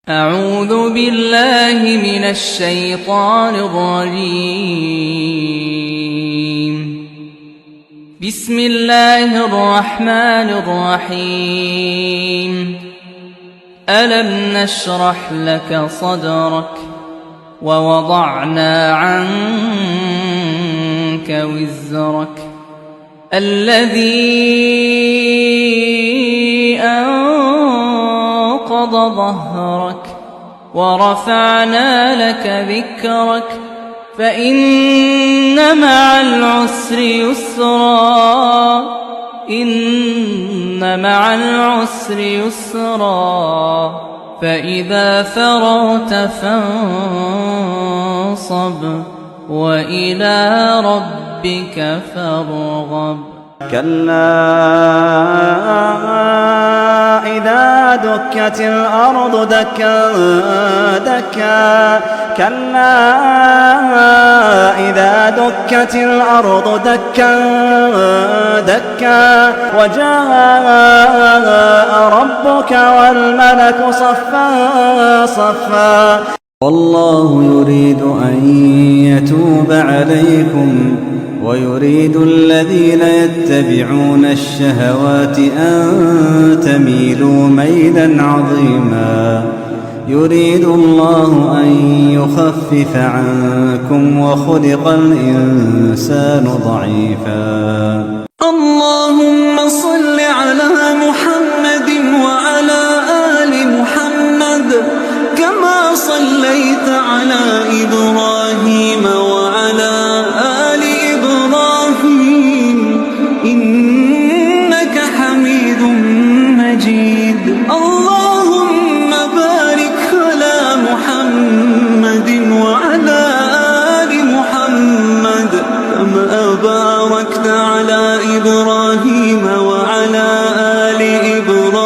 أعوذ بالله من الشيطان الرجيم. بسم الله الرحمن الرحيم. ألم نشرح لك صدرك ووضعنا عنك وزرك الذي أنقض ظهرك ورفعنا لك ذكرك فإن مع العسر يسرا إن مع العسر يسرا فإذا فرغت فانصب وإلى ربك فارغب. كلا إذا دكت الأرض دكا دكا كلا إذا دكت الأرض دكا دكا وجاء ربك والملك صفا صفا والله يريد أن يتوب عليكم ويريد الذين يتبعون الشهوات أن تميلوا ميلا عظيما. يريد الله أن يخفف عنكم وخلق الإنسان ضعيفا. اللهم صل على محمد وعلى آل محمد كما صليت على إبراهيم وعلى آل إبراهيم إنك حميد مجيد. اللهم بارك على محمد وعلى آل محمد كما باركت على إبراهيم وعلى آل إبراهيم